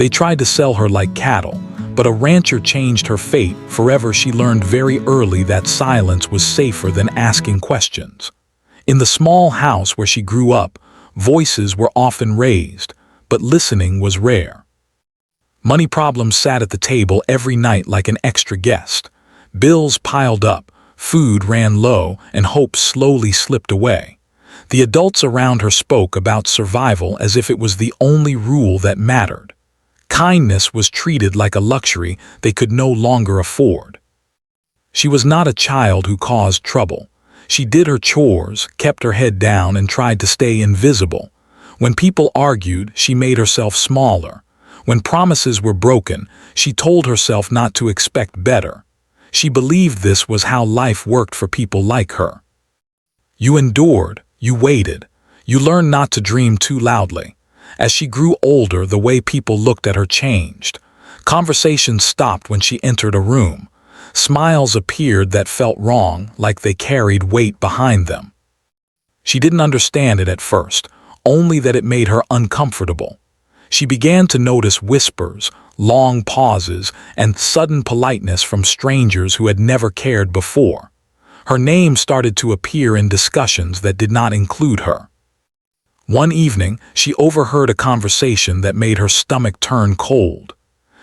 They tried to sell her like cattle, but a rancher changed her fate. Forever she learned very early that silence was safer than asking questions. In the small house where she grew up, voices were often raised, but listening was rare. Money problems sat at the table every night like an extra guest. Bills piled up, food ran low, and hope slowly slipped away. The adults around her spoke about survival as if it was the only rule that mattered. Kindness was treated like a luxury they could no longer afford. She was not a child who caused trouble. She did her chores, kept her head down, and tried to stay invisible. When people argued, she made herself smaller. When promises were broken, she told herself not to expect better. She believed this was how life worked for people like her. You endured, you waited, you learned not to dream too loudly. As she grew older, the way people looked at her changed. Conversations stopped when she entered a room. Smiles appeared that felt wrong, like they carried weight behind them. She didn't understand it at first, only that it made her uncomfortable. She began to notice whispers, long pauses, and sudden politeness from strangers who had never cared before. Her name started to appear in discussions that did not include her. One evening, she overheard a conversation that made her stomach turn cold.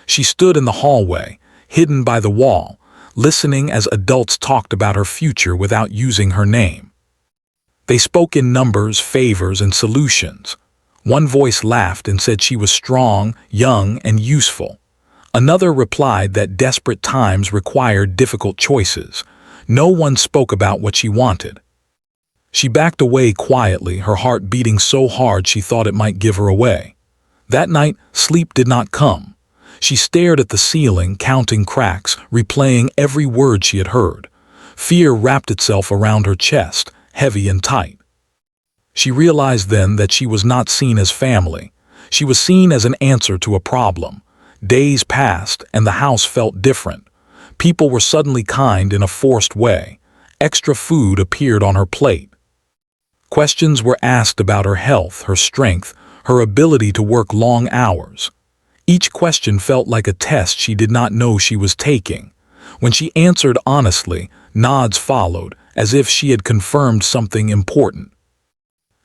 She stood in the hallway, hidden by the wall, listening as adults talked about her future without using her name. They spoke in numbers, favors, and solutions. One voice laughed and said she was strong, young, and useful. Another replied that desperate times required difficult choices. No one spoke about what she wanted. She backed away quietly, her heart beating so hard she thought it might give her away. That night, sleep did not come. She stared at the ceiling, counting cracks, replaying every word she had heard. Fear wrapped itself around her chest, heavy and tight. She realized then that she was not seen as family. She was seen as an answer to a problem. Days passed, and the house felt different. People were suddenly kind in a forced way. Extra food appeared on her plate. Questions were asked about her health, her strength, her ability to work long hours. Each question felt like a test she did not know she was taking. When she answered honestly, nods followed, as if she had confirmed something important.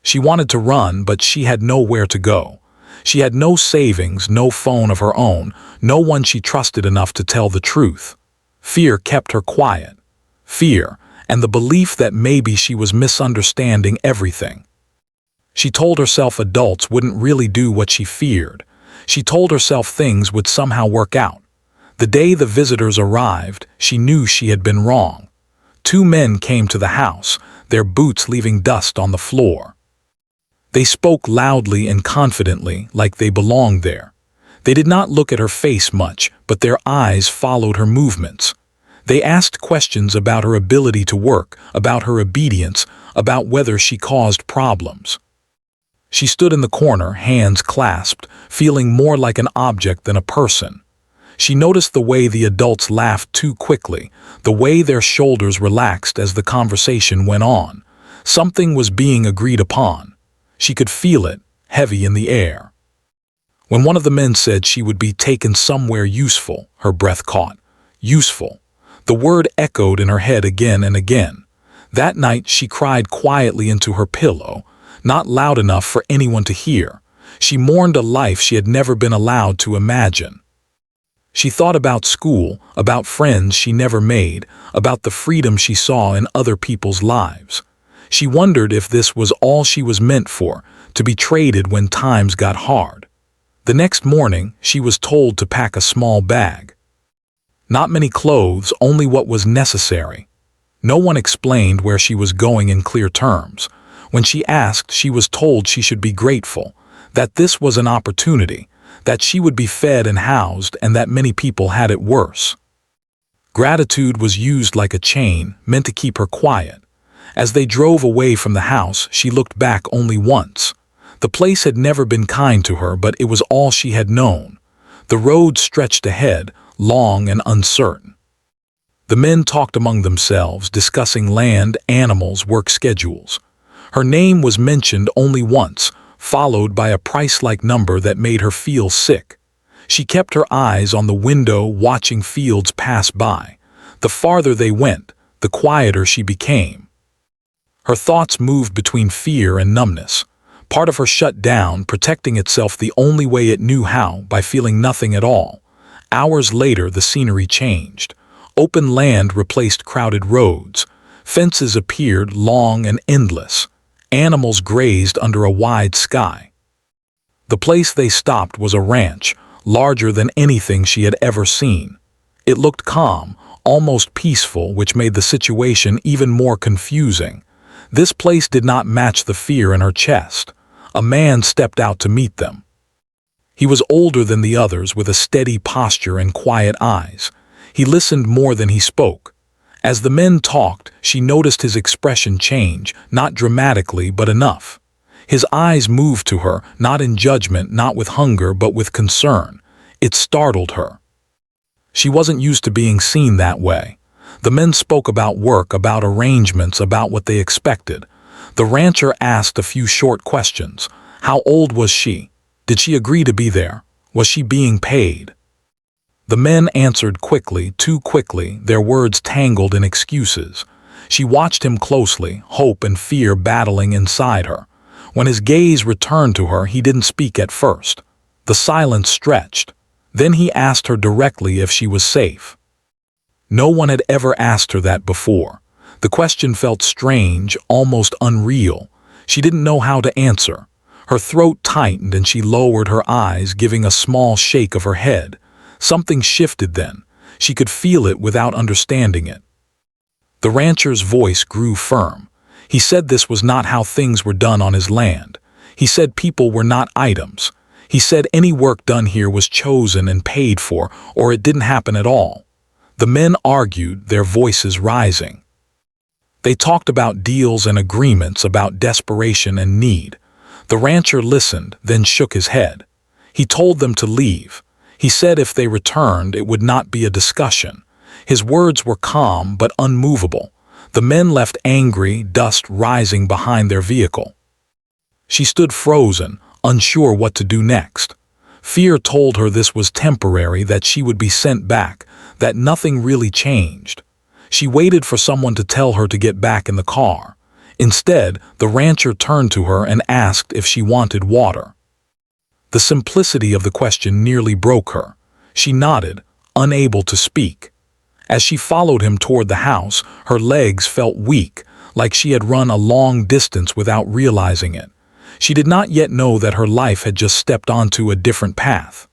She wanted to run, but she had nowhere to go. She had no savings, no phone of her own, no one she trusted enough to tell the truth. Fear kept her quiet. Fear, and the belief that maybe she was misunderstanding everything. She told herself adults wouldn't really do what she feared. She told herself things would somehow work out. The day the visitors arrived, she knew she had been wrong. Two men came to the house, their boots leaving dust on the floor. They spoke loudly and confidently, like they belonged there. They did not look at her face much, but their eyes followed her movements. They asked questions about her ability to work, about her obedience, about whether she caused problems. She stood in the corner, hands clasped, feeling more like an object than a person. She noticed the way the adults laughed too quickly, the way their shoulders relaxed as the conversation went on. Something was being agreed upon. She could feel it, heavy in the air. When one of the men said she would be taken somewhere useful, her breath caught. Useful. The word echoed in her head again and again. That night she cried quietly into her pillow, not loud enough for anyone to hear. She mourned a life she had never been allowed to imagine. She thought about school, about friends she never made, about the freedom she saw in other people's lives. She wondered if this was all she was meant for, to be traded when times got hard. The next morning, she was told to pack a small bag. Not many clothes, only what was necessary. No one explained where she was going in clear terms. When she asked, she was told she should be grateful, that this was an opportunity, that she would be fed and housed, and that many people had it worse. Gratitude was used like a chain, meant to keep her quiet. As they drove away from the house, she looked back only once. The place had never been kind to her, but it was all she had known. The road stretched ahead, long and uncertain. The men talked among themselves, discussing land, animals, work schedules. Her name was mentioned only once, followed by a price-like number that made her feel sick. She kept her eyes on the window, watching fields pass by. The farther they went, the quieter she became. Her thoughts moved between fear and numbness. Part of her shut down, protecting itself the only way it knew how, by feeling nothing at all. Hours later, the scenery changed. Open land replaced crowded roads. Fences appeared, long and endless. Animals grazed under a wide sky. The place they stopped was a ranch, larger than anything she had ever seen. It looked calm, almost peaceful, which made the situation even more confusing. This place did not match the fear in her chest. A man stepped out to meet them. He was older than the others, with a steady posture and quiet eyes. He listened more than he spoke. As the men talked, she noticed his expression change, not dramatically, but enough. His eyes moved to her, not in judgment, not with hunger, but with concern. It startled her. She wasn't used to being seen that way. The men spoke about work, about arrangements, about what they expected. The rancher asked a few short questions. How old was she? Did she agree to be there? Was she being paid? The men answered quickly, too quickly, their words tangled in excuses. She watched him closely, hope and fear battling inside her. When his gaze returned to her, he didn't speak at first. The silence stretched. Then he asked her directly if she was safe. No one had ever asked her that before. The question felt strange, almost unreal. She didn't know how to answer. Her throat tightened and she lowered her eyes, giving a small shake of her head. Something shifted then. She could feel it without understanding it. The rancher's voice grew firm. He said this was not how things were done on his land. He said people were not items. He said any work done here was chosen and paid for, or it didn't happen at all. The men argued, their voices rising. They talked about deals and agreements, about desperation and need. The rancher listened, then shook his head. He told them to leave. He said if they returned, it would not be a discussion. His words were calm but unmovable. The men left angry, dust rising behind their vehicle. She stood frozen, unsure what to do next. Fear told her this was temporary, that she would be sent back, that nothing really changed. She waited for someone to tell her to get back in the car. Instead, the rancher turned to her and asked if she wanted water. The simplicity of the question nearly broke her. She nodded, unable to speak. As she followed him toward the house, her legs felt weak, like she had run a long distance without realizing it. She did not yet know that her life had just stepped onto a different path.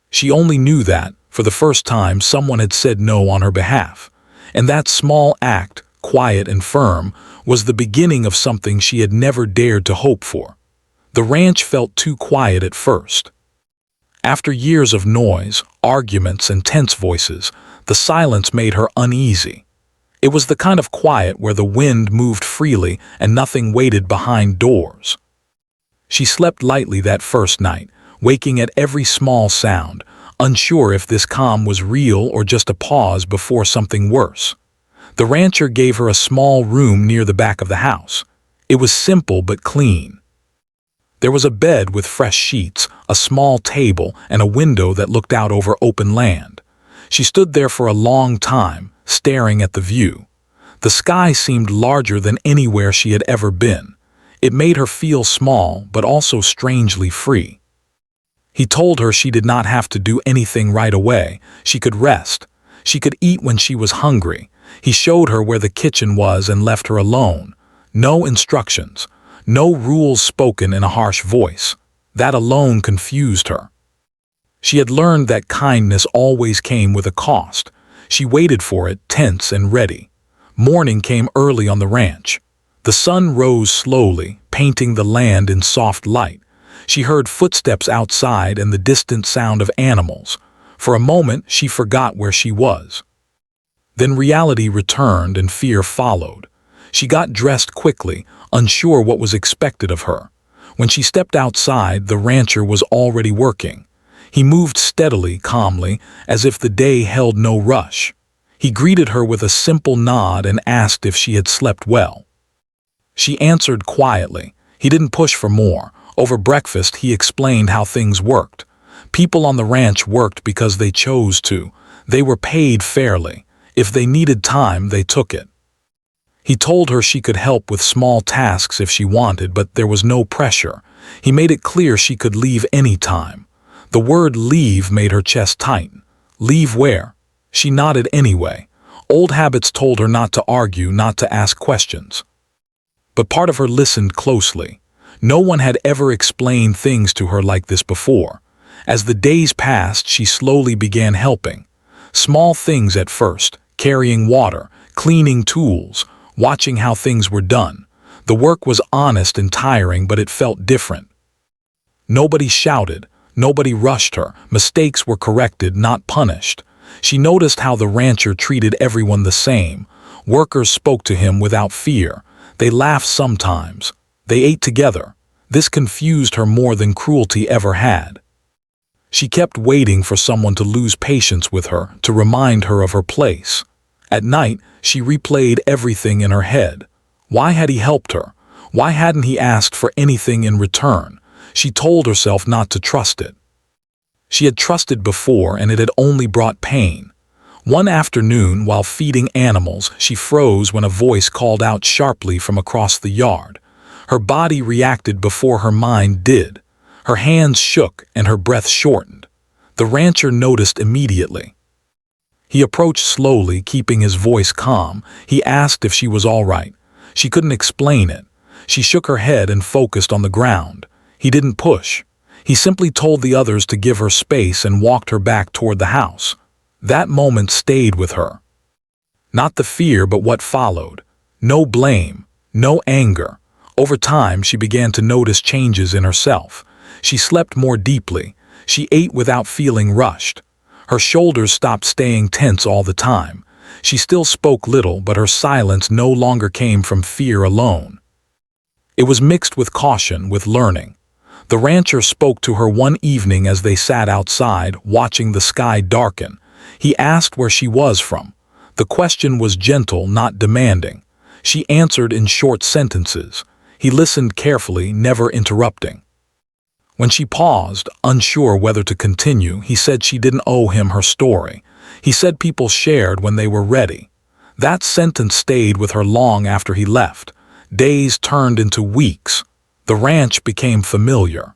She only knew that, for the first time, someone had said no on her behalf. And that small act, quiet and firm, was the beginning of something she had never dared to hope for. The ranch felt too quiet at first. After years of noise, arguments, and tense voices, the silence made her uneasy. It was the kind of quiet where the wind moved freely and nothing waited behind doors. She slept lightly that first night, waking at every small sound, unsure if this calm was real or just a pause before something worse. The rancher gave her a small room near the back of the house. It was simple but clean. There was a bed with fresh sheets, a small table, and a window that looked out over open land. She stood there for a long time, staring at the view. The sky seemed larger than anywhere she had ever been. It made her feel small, but also strangely free. He told her she did not have to do anything right away. She could rest. She could eat when she was hungry. He showed her where the kitchen was and left her alone. No instructions. No rules spoken in a harsh voice. That alone confused her. She had learned that kindness always came with a cost. She waited for it, tense and ready. Morning came early on the ranch. The sun rose slowly, painting the land in soft light. She heard footsteps outside and the distant sound of animals. For a moment, she forgot where she was. Then reality returned and fear followed. She got dressed quickly, unsure what was expected of her. When she stepped outside, the rancher was already working. He moved steadily, calmly, as if the day held no rush. He greeted her with a simple nod and asked if she had slept well. She answered quietly. He didn't push for more. Over breakfast, he explained how things worked. People on the ranch worked because they chose to. They were paid fairly. If they needed time, they took it. He told her she could help with small tasks if she wanted, but there was no pressure. He made it clear she could leave any time. The word leave made her chest tighten. Leave where? She nodded anyway. Old habits told her not to argue, not to ask questions. But part of her listened closely. No one had ever explained things to her like this before. As the days passed, she slowly began helping. Small things at first, carrying water, cleaning tools, watching how things were done. The work was honest and tiring, but it felt different. Nobody shouted, nobody rushed her. Mistakes were corrected, not punished. She noticed how the rancher treated everyone the same. Workers spoke to him without fear. They laughed sometimes. They ate together. This confused her more than cruelty ever had. She kept waiting for someone to lose patience with her, to remind her of her place. At night, she replayed everything in her head. Why had he helped her? Why hadn't he asked for anything in return? She told herself not to trust it. She had trusted before, and it had only brought pain. One afternoon, while feeding animals, she froze when a voice called out sharply from across the yard. Her body reacted before her mind did. Her hands shook and her breath shortened. The rancher noticed immediately. He approached slowly, keeping his voice calm. He asked if she was all right. She couldn't explain it. She shook her head and focused on the ground. He didn't push. He simply told the others to give her space and walked her back toward the house. That moment stayed with her. Not the fear, but what followed. No blame, no anger. Over time, she began to notice changes in herself. She slept more deeply. She ate without feeling rushed. Her shoulders stopped staying tense all the time. She still spoke little, but her silence no longer came from fear alone. It was mixed with caution, with learning. The rancher spoke to her one evening as they sat outside, watching the sky darken. He asked where she was from. The question was gentle, not demanding. She answered in short sentences. He listened carefully, never interrupting. When she paused, unsure whether to continue, he said she didn't owe him her story. He said people shared when they were ready. That sentence stayed with her long after he left. Days turned into weeks. The ranch became familiar.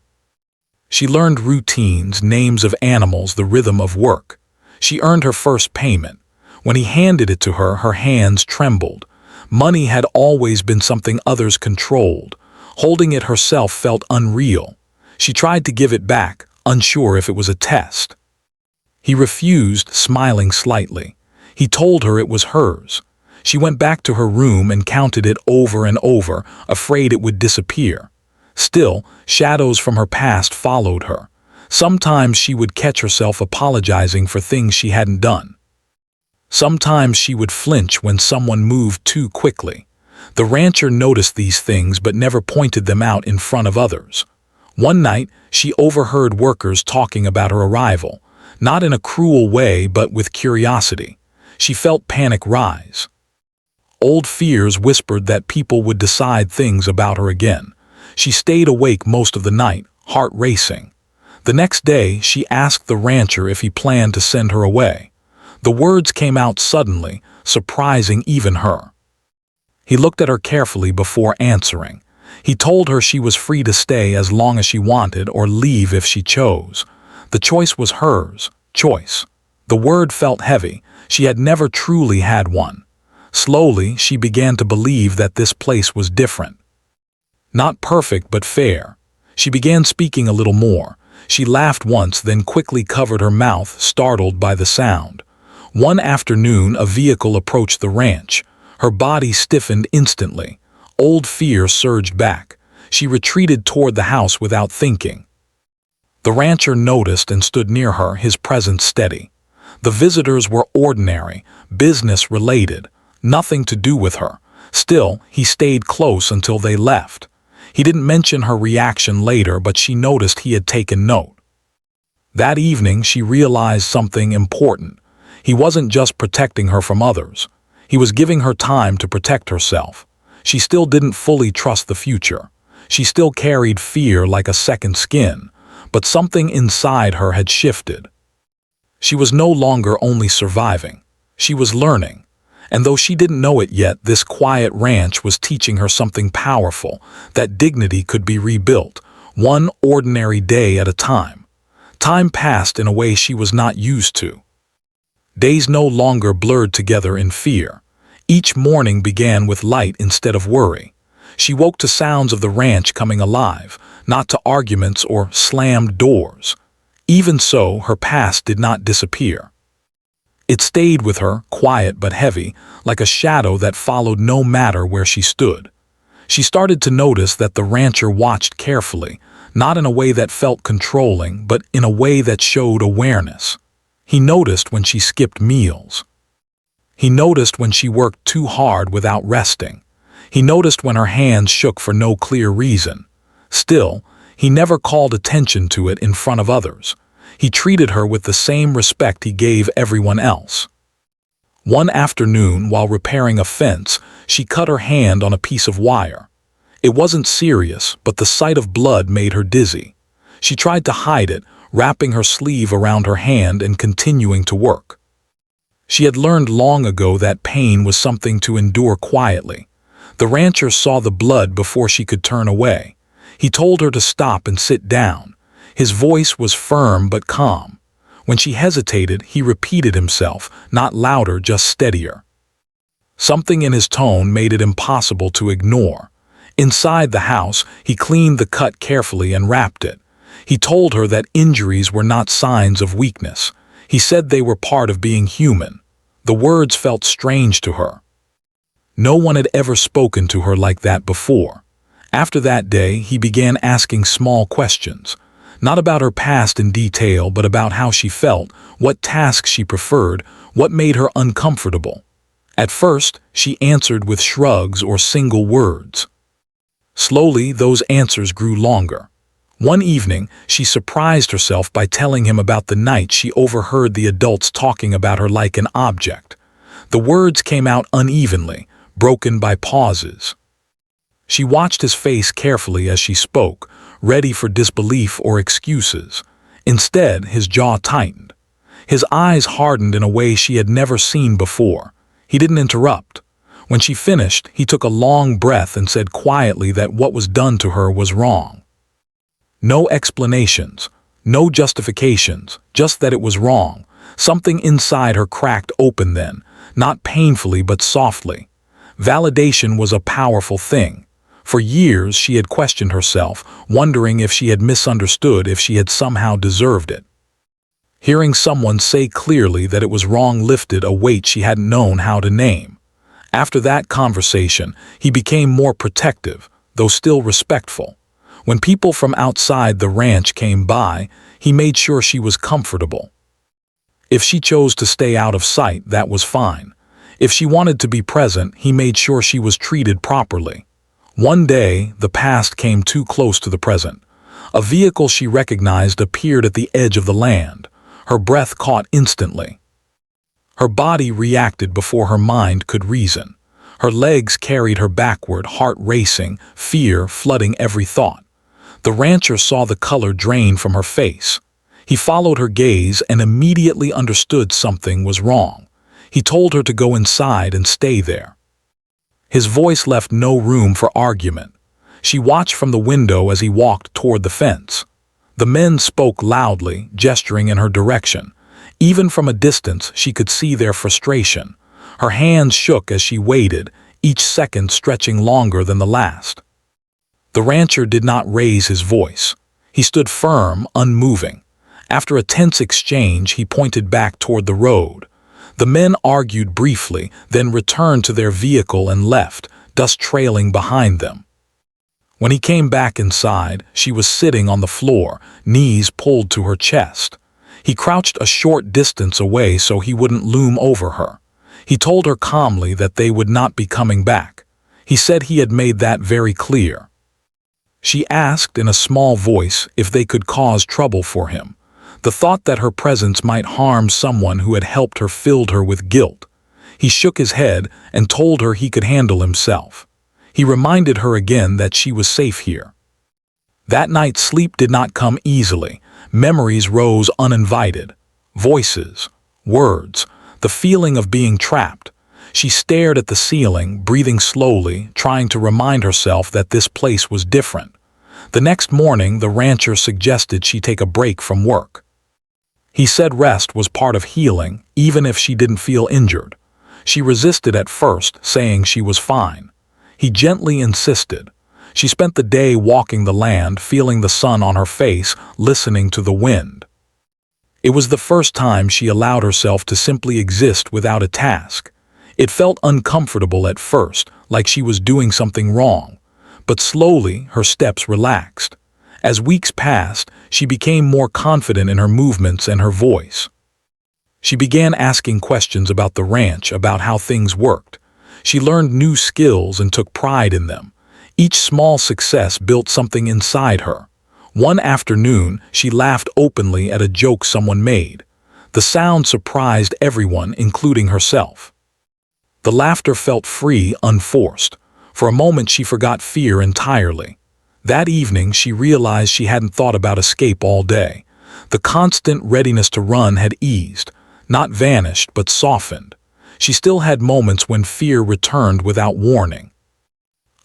She learned routines, names of animals, the rhythm of work. She earned her first payment. When he handed it to her, her hands trembled. Money had always been something others controlled. Holding it herself felt unreal. She tried to give it back, unsure if it was a test. He refused, smiling slightly. He told her it was hers. She went back to her room and counted it over and over, afraid it would disappear. Still, shadows from her past followed her. Sometimes she would catch herself apologizing for things she hadn't done. Sometimes she would flinch when someone moved too quickly. The rancher noticed these things but never pointed them out in front of others. One night, she overheard workers talking about her arrival, not in a cruel way but with curiosity. She felt panic rise. Old fears whispered that people would decide things about her again. She stayed awake most of the night, heart racing. The next day, she asked the rancher if he planned to send her away. The words came out suddenly, surprising even her. He looked at her carefully before answering. He told her she was free to stay as long as she wanted or leave if she chose. The choice was hers. Choice. The word felt heavy. She had never truly had one. Slowly, she began to believe that this place was different. Not perfect, but fair. She began speaking a little more. She laughed once, then quickly covered her mouth, startled by the sound. One afternoon, a vehicle approached the ranch. Her body stiffened instantly. Old fear surged back. She retreated toward the house without thinking. The rancher noticed and stood near her, his presence steady. The visitors were ordinary, business-related, nothing to do with her. Still, he stayed close until they left. He didn't mention her reaction later, but she noticed he had taken note. That evening, she realized something important. He wasn't just protecting her from others. He was giving her time to protect herself. She still didn't fully trust the future. She still carried fear like a second skin. but something inside her had shifted. She was no longer only surviving, she was learning. And though she didn't know it yet, this quiet ranch was teaching her something powerful, that dignity could be rebuilt, one ordinary day at a time. Time passed in a way she was not used to. Days no longer blurred together in fear. Each morning began with light instead of worry. She woke to sounds of the ranch coming alive, not to arguments or slammed doors. Even so, her past did not disappear. It stayed with her, quiet but heavy, like a shadow that followed no matter where she stood. She started to notice that the rancher watched carefully, not in a way that felt controlling, but in a way that showed awareness. He noticed when she skipped meals. He noticed when she worked too hard without resting. He noticed when her hands shook for no clear reason. Still, he never called attention to it in front of others. He treated her with the same respect he gave everyone else. One afternoon, while repairing a fence, she cut her hand on a piece of wire. It wasn't serious, but the sight of blood made her dizzy. She tried to hide it, wrapping her sleeve around her hand and continuing to work. She had learned long ago that pain was something to endure quietly. The rancher saw the blood before she could turn away. He told her to stop and sit down. His voice was firm but calm. When she hesitated, he repeated himself, not louder, just steadier. Something in his tone made it impossible to ignore. Inside the house, he cleaned the cut carefully and wrapped it. He told her that injuries were not signs of weakness. He said they were part of being human. The words felt strange to her. No one had ever spoken to her like that before. After that day, he began asking small questions. Not about her past in detail, but about how she felt, what tasks she preferred, what made her uncomfortable. At first, she answered with shrugs or single words. Slowly, those answers grew longer. One evening, she surprised herself by telling him about the night she overheard the adults talking about her like an object. The words came out unevenly, broken by pauses. She watched his face carefully as she spoke, ready for disbelief or excuses. Instead, his jaw tightened. His eyes hardened in a way she had never seen before. He didn't interrupt. When she finished, he took a long breath and said quietly that what was done to her was wrong. No explanations, no justifications, just that it was wrong. Something inside her cracked open then, not painfully but softly. Validation was a powerful thing. For years she had questioned herself, wondering if she had misunderstood, if she had somehow deserved it. Hearing someone say clearly that it was wrong lifted a weight she hadn't known how to name. After that conversation, he became more protective, though still respectful. When people from outside the ranch came by, he made sure she was comfortable. If she chose to stay out of sight, that was fine. If she wanted to be present, he made sure she was treated properly. One day, the past came too close to the present. A vehicle she recognized appeared at the edge of the land. Her breath caught instantly. Her body reacted before her mind could reason. Her legs carried her backward, heart racing, fear flooding every thought. The rancher saw the color drain from her face. He followed her gaze and immediately understood something was wrong. He told her to go inside and stay there. His voice left no room for argument. She watched from the window as he walked toward the fence. The men spoke loudly, gesturing in her direction. Even from a distance, she could see their frustration. Her hands shook as she waited, each second stretching longer than the last. The rancher did not raise his voice. He stood firm, unmoving. After a tense exchange, he pointed back toward the road. The men argued briefly, then returned to their vehicle and left, dust trailing behind them. When he came back inside, she was sitting on the floor, knees pulled to her chest. He crouched a short distance away so he wouldn't loom over her. He told her calmly that they would not be coming back. He said he had made that very clear. She asked in a small voice if they could cause trouble for him. The thought that her presence might harm someone who had helped her filled her with guilt. He shook his head and told her he could handle himself. He reminded her again that she was safe here. That night sleep did not come easily. Memories rose uninvited. Voices, words, the feeling of being trapped. She stared at the ceiling, breathing slowly, trying to remind herself that this place was different. The next morning, the rancher suggested she take a break from work. He said rest was part of healing, even if she didn't feel injured. She resisted at first, saying she was fine. He gently insisted. She spent the day walking the land, feeling the sun on her face, listening to the wind. It was the first time she allowed herself to simply exist without a task. It felt uncomfortable at first, like she was doing something wrong. But slowly, her steps relaxed. As weeks passed, she became more confident in her movements and her voice. She began asking questions about the ranch, about how things worked. She learned new skills and took pride in them. Each small success built something inside her. One afternoon, she laughed openly at a joke someone made. The sound surprised everyone, including herself. The laughter felt free, unforced. For a moment, she forgot fear entirely. That evening, she realized she hadn't thought about escape all day. The constant readiness to run had eased, not vanished, but softened. She still had moments when fear returned without warning.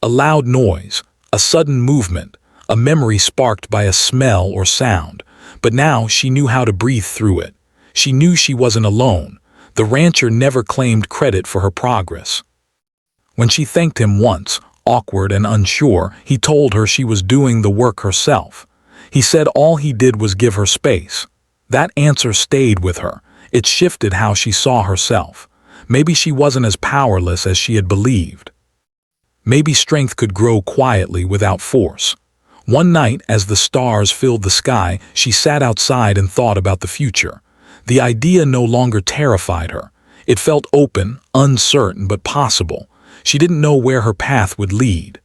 A loud noise, a sudden movement, a memory sparked by a smell or sound. But now she knew how to breathe through it. She knew she wasn't alone. The rancher never claimed credit for her progress. When she thanked him once, awkward and unsure, he told her she was doing the work herself. He said all he did was give her space. That answer stayed with her. It shifted how she saw herself. Maybe she wasn't as powerless as she had believed. Maybe strength could grow quietly without force. One night, as the stars filled the sky, she sat outside and thought about the future. The idea no longer terrified her. It felt open, uncertain, but possible. She didn't know where her path would lead.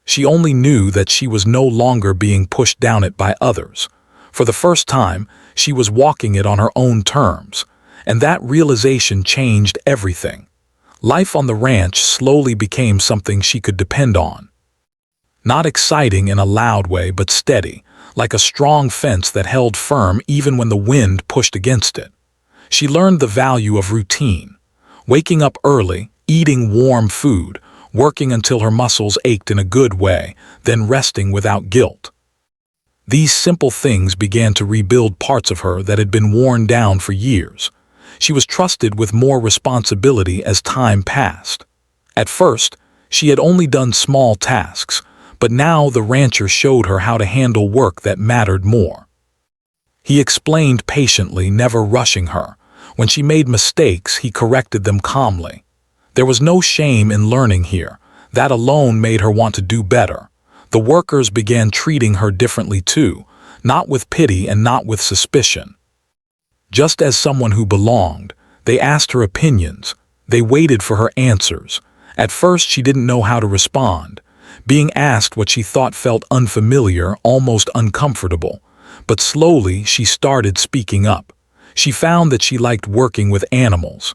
She only knew that she was no longer being pushed down it by others. For the first time, she was walking it on her own terms, and that realization changed everything. Life on the ranch slowly became something she could depend on. Not exciting in a loud way, but steady, like a strong fence that held firm even when the wind pushed against it. She learned the value of routine. Waking up early, eating warm food, working until her muscles ached in a good way, then resting without guilt. These simple things began to rebuild parts of her that had been worn down for years. She was trusted with more responsibility as time passed. At first, she had only done small tasks, but now the rancher showed her how to handle work that mattered more. He explained patiently, never rushing her. When she made mistakes, he corrected them calmly. There was no shame in learning here. That alone made her want to do better. The workers began treating her differently too, not with pity and not with suspicion. Just as someone who belonged, they asked her opinions. They waited for her answers. At first, she didn't know how to respond. Being asked what she thought felt unfamiliar, almost uncomfortable. But slowly, she started speaking up. She found that she liked working with animals.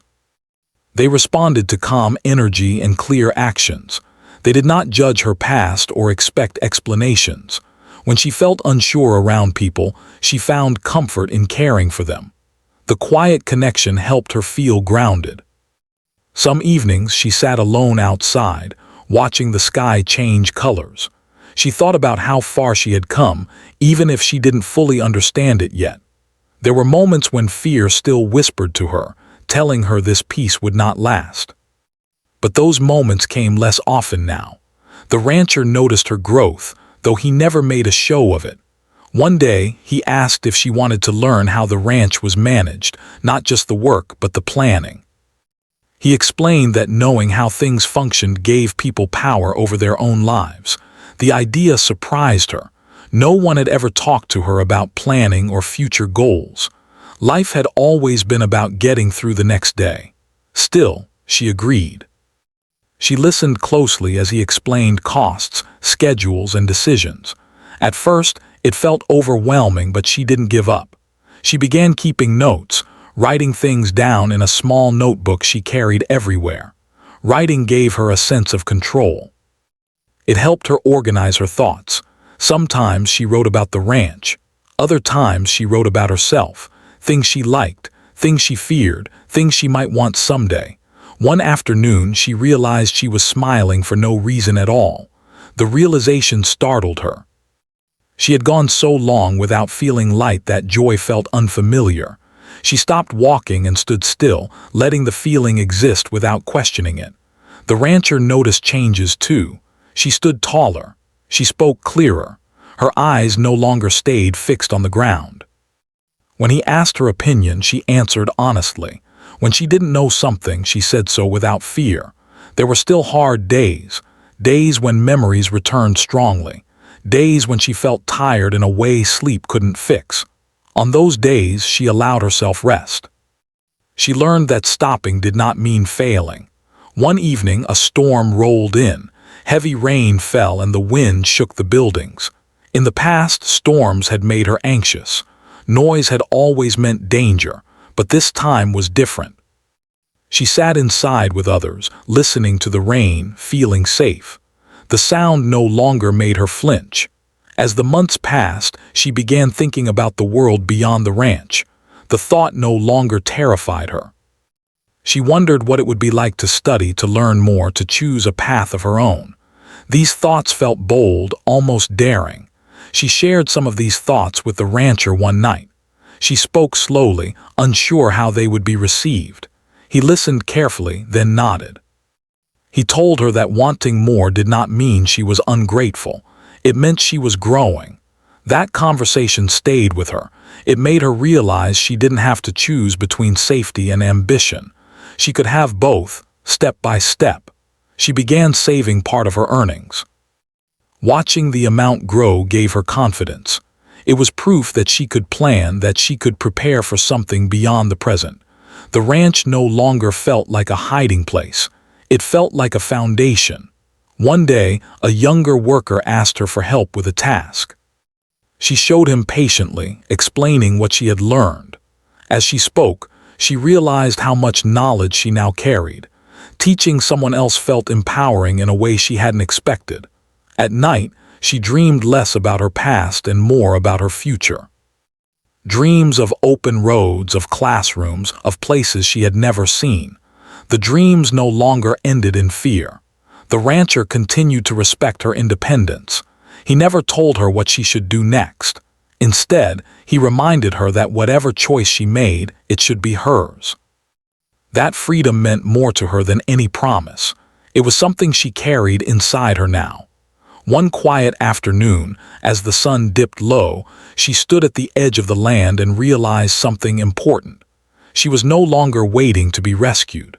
They responded to calm energy and clear actions. They did not judge her past or expect explanations. When she felt unsure around people, she found comfort in caring for them. The quiet connection helped her feel grounded. Some evenings she sat alone outside, watching the sky change colors. She thought about how far she had come, even if she didn't fully understand it yet. There were moments when fear still whispered to her, telling her this peace would not last. But those moments came less often now. The rancher noticed her growth, though he never made a show of it. One day, he asked if she wanted to learn how the ranch was managed, not just the work, but the planning. He explained that knowing how things functioned gave people power over their own lives. The idea surprised her. No one had ever talked to her about planning or future goals. Life had always been about getting through the next day. Still, she agreed. She listened closely as he explained costs, schedules, and decisions. At first, it felt overwhelming, but she didn't give up. She began keeping notes, writing things down in a small notebook she carried everywhere. Writing gave her a sense of control. It helped her organize her thoughts. Sometimes she wrote about the ranch. Other times she wrote about herself, things she liked, things she feared, things she might want someday. One afternoon she realized she was smiling for no reason at all. The realization startled her. She had gone so long without feeling light that joy felt unfamiliar. She stopped walking and stood still, letting the feeling exist without questioning it. The rancher noticed changes too. She stood taller. She spoke clearer. Her eyes no longer stayed fixed on the ground. When he asked her opinion, she answered honestly. When she didn't know something, she said so without fear. There were still hard days, days when memories returned strongly, days when she felt tired in a way sleep couldn't fix. On those days, she allowed herself rest. She learned that stopping did not mean failing. One evening, a storm rolled in. Heavy rain fell and the wind shook the buildings. In the past, storms had made her anxious. Noise had always meant danger, but this time was different. She sat inside with others, listening to the rain, feeling safe. The sound no longer made her flinch. As the months passed, she began thinking about the world beyond the ranch. The thought no longer terrified her. She wondered what it would be like to study, to learn more, to choose a path of her own. These thoughts felt bold, almost daring. She shared some of these thoughts with the rancher one night. She spoke slowly, unsure how they would be received. He listened carefully, then nodded. He told her that wanting more did not mean she was ungrateful. It meant she was growing. That conversation stayed with her. It made her realize she didn't have to choose between safety and ambition. She could have both, step by step. She began saving part of her earnings. Watching the amount grow gave her confidence. It was proof that she could plan, that she could prepare for something beyond the present. The ranch no longer felt like a hiding place. It felt like a foundation. One day, a younger worker asked her for help with a task. She showed him patiently, explaining what she had learned. As she spoke, she realized how much knowledge she now carried. Teaching someone else felt empowering in a way she hadn't expected. At night, she dreamed less about her past and more about her future. Dreams of open roads, of classrooms, of places she had never seen. The dreams no longer ended in fear. The rancher continued to respect her independence. He never told her what she should do next. Instead, he reminded her that whatever choice she made, it should be hers. That freedom meant more to her than any promise. It was something she carried inside her now. One quiet afternoon, as the sun dipped low, she stood at the edge of the land and realized something important. She was no longer waiting to be rescued.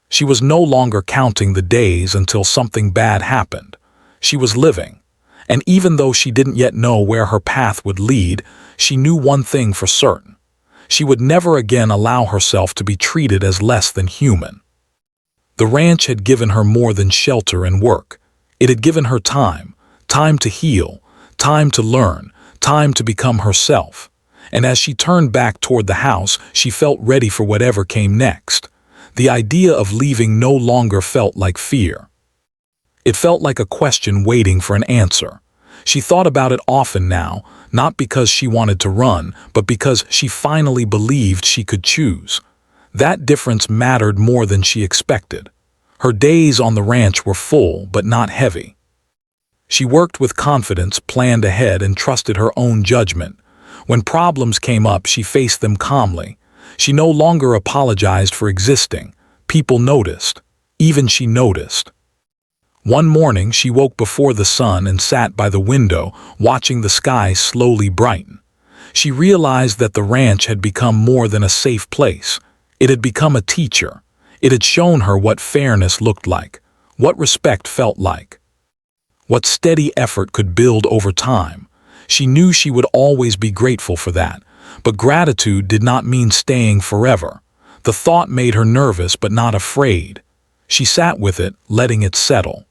She was no longer counting the days until something bad happened. She was living. And even though she didn't yet know where her path would lead, she knew one thing for certain. She would never again allow herself to be treated as less than human. The ranch had given her more than shelter and work. It had given her time, time to heal, time to learn, time to become herself. And as she turned back toward the house, she felt ready for whatever came next. The idea of leaving no longer felt like fear. It felt like a question waiting for an answer. She thought about it often now, not because she wanted to run, but because she finally believed she could choose. That difference mattered more than she expected. Her days on the ranch were full, but not heavy. She worked with confidence, planned ahead, and trusted her own judgment. When problems came up, she faced them calmly. She no longer apologized for existing. People noticed. Even she noticed. One morning, she woke before the sun and sat by the window, watching the sky slowly brighten. She realized that the ranch had become more than a safe place. It had become a teacher. It had shown her what fairness looked like, what respect felt like, what steady effort could build over time. She knew she would always be grateful for that, but gratitude did not mean staying forever. The thought made her nervous but not afraid. She sat with it, letting it settle.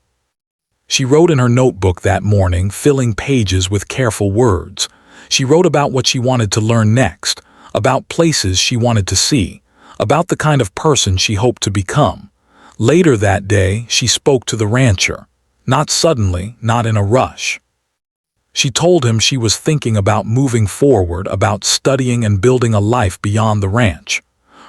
She wrote in her notebook that morning, filling pages with careful words. She wrote about what she wanted to learn next, about places she wanted to see, about the kind of person she hoped to become. Later that day, she spoke to the rancher. Not suddenly, not in a rush. She told him she was thinking about moving forward, about studying and building a life beyond the ranch.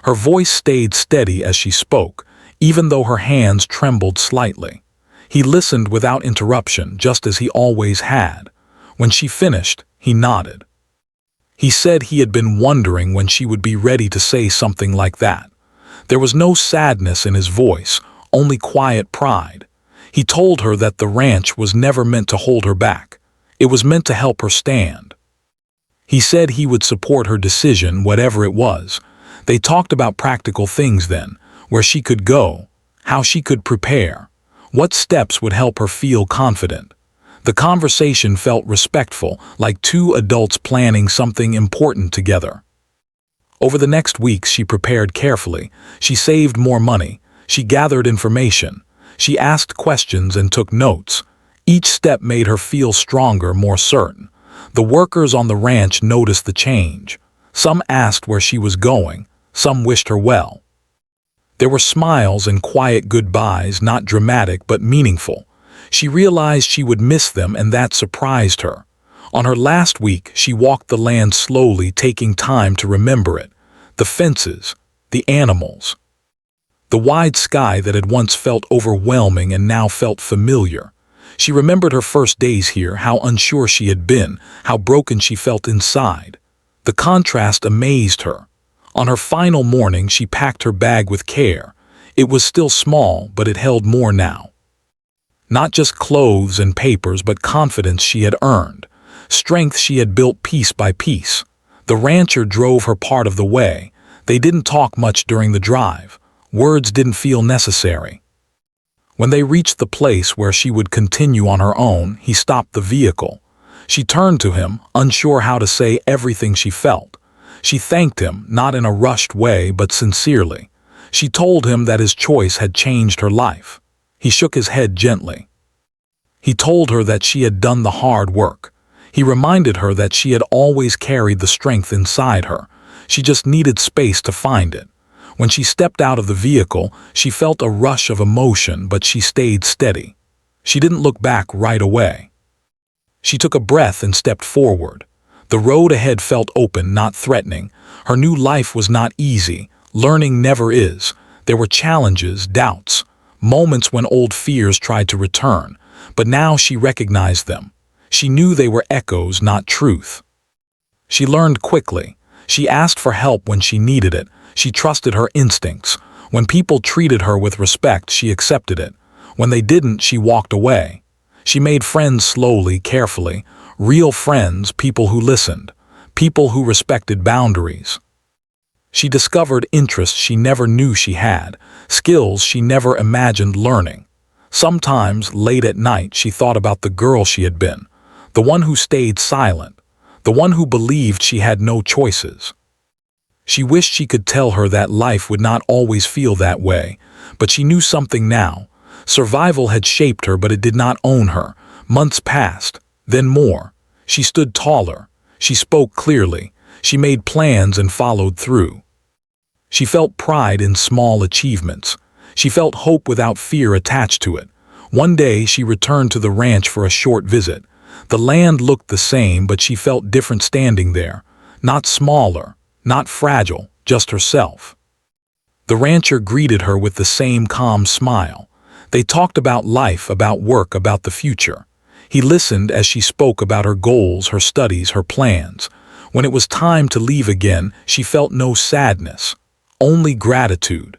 Her voice stayed steady as she spoke, even though her hands trembled slightly. He listened without interruption, just as he always had. When she finished, he nodded. He said he had been wondering when she would be ready to say something like that. There was no sadness in his voice, only quiet pride. He told her that the ranch was never meant to hold her back. It was meant to help her stand. He said he would support her decision, whatever it was. They talked about practical things then, where she could go, how she could prepare, what steps would help her feel confident. The conversation felt respectful, like two adults planning something important together. Over the next weeks, she prepared carefully. She saved more money. She gathered information. She asked questions and took notes. Each step made her feel stronger, more certain. The workers on the ranch noticed the change. Some asked where she was going. Some wished her well. There were smiles and quiet goodbyes, not dramatic but meaningful. She realized she would miss them, and that surprised her. On her last week, she walked the land slowly, taking time to remember it. The fences, the animals, the wide sky that had once felt overwhelming and now felt familiar. She remembered her first days here, how unsure she had been, how broken she felt inside. The contrast amazed her. On her final morning, she packed her bag with care. It was still small, but it held more now. Not just clothes and papers, but confidence she had earned, strength she had built piece by piece. The rancher drove her part of the way. They didn't talk much during the drive. Words didn't feel necessary. When they reached the place where she would continue on her own, he stopped the vehicle. She turned to him, unsure how to say everything she felt. She thanked him, not in a rushed way, but sincerely. She told him that his choice had changed her life. He shook his head gently. He told her that she had done the hard work. He reminded her that she had always carried the strength inside her. She just needed space to find it. When she stepped out of the vehicle, she felt a rush of emotion, but she stayed steady. She didn't look back right away. She took a breath and stepped forward. The road ahead felt open, not threatening. Her new life was not easy. Learning never is. There were challenges, doubts, moments when old fears tried to return, but now she recognized them. She knew they were echoes, not truth. She learned quickly. She asked for help when she needed it. She trusted her instincts. When people treated her with respect, she accepted it. When they didn't, she walked away. She made friends slowly, carefully. Real friends, people who listened, people who respected boundaries. She discovered interests she never knew she had, skills she never imagined learning. Sometimes, late at night, she thought about the girl she had been, the one who stayed silent, the one who believed she had no choices. She wished she could tell her that life would not always feel that way, but she knew something now. Survival had shaped her, but it did not own her. Months passed, then more. She stood taller. She spoke clearly. She made plans and followed through. She felt pride in small achievements. She felt hope without fear attached to it. One day she returned to the ranch for a short visit. The land looked the same, but she felt different standing there. Not smaller, not fragile, just herself. The rancher greeted her with the same calm smile. They talked about life, about work, about the future. He listened as she spoke about her goals, her studies, her plans. When it was time to leave again, she felt no sadness, only gratitude.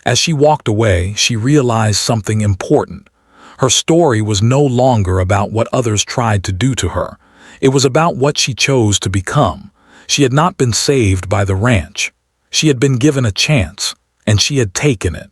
As she walked away, she realized something important. Her story was no longer about what others tried to do to her. It was about what she chose to become. She had not been saved by the ranch. She had been given a chance, and she had taken it.